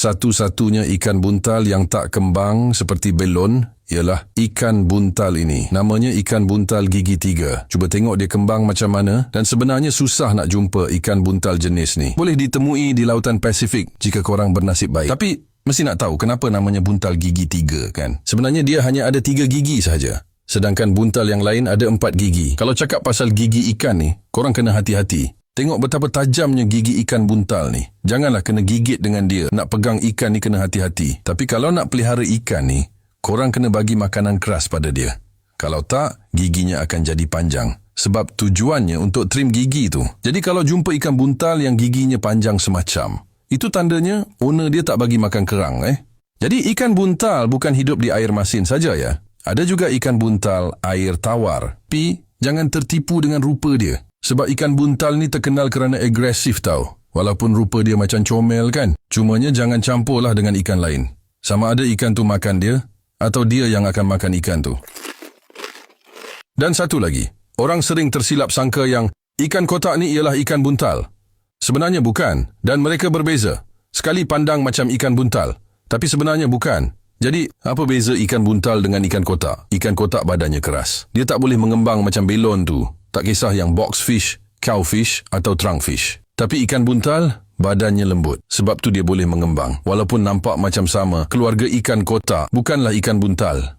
Satu-satunya ikan buntal yang tak kembang seperti belon ialah ikan buntal ini. Namanya ikan buntal gigi 3. Cuba tengok dia kembang macam mana, dan sebenarnya susah nak jumpa ikan buntal jenis ni. Boleh ditemui di lautan Pasifik jika korang bernasib baik. Tapi mesti nak tahu kenapa namanya buntal gigi 3 kan? Sebenarnya dia hanya ada 3 gigi sahaja. Sedangkan buntal yang lain ada 4 gigi. Kalau cakap pasal gigi ikan ni, korang kena hati-hati. Tengok betapa tajamnya gigi ikan buntal ni. Janganlah kena gigit dengan dia. Nak pegang ikan ni kena hati-hati. Tapi kalau nak pelihara ikan ni, korang kena bagi makanan keras pada dia. Kalau tak, giginya akan jadi panjang. Sebab tujuannya untuk trim gigi tu. Jadi kalau jumpa ikan buntal yang giginya panjang semacam, itu tandanya owner dia tak bagi makan kerang. Jadi ikan buntal bukan hidup di air masin saja ya. Ada juga ikan buntal air tawar. Tapi jangan tertipu dengan rupa dia. Sebab ikan buntal ni terkenal kerana agresif tau. Walaupun rupa dia macam comel kan. Cumanya jangan campurlah dengan ikan lain. Sama ada ikan tu makan dia, atau dia yang akan makan ikan tu. Dan satu lagi. Orang sering tersilap sangka yang ikan kotak ni ialah ikan buntal. Sebenarnya bukan. Dan mereka berbeza. Sekali pandang macam ikan buntal. Tapi sebenarnya bukan. Jadi, apa beza ikan buntal dengan ikan kotak? Ikan kotak badannya keras. Dia tak boleh mengembang macam belon tu. Tak kisah yang boxfish, cowfish atau trunkfish. Tapi ikan buntal, badannya lembut. Sebab tu dia boleh mengembang. Walaupun nampak macam sama, keluarga ikan kotak bukanlah ikan buntal.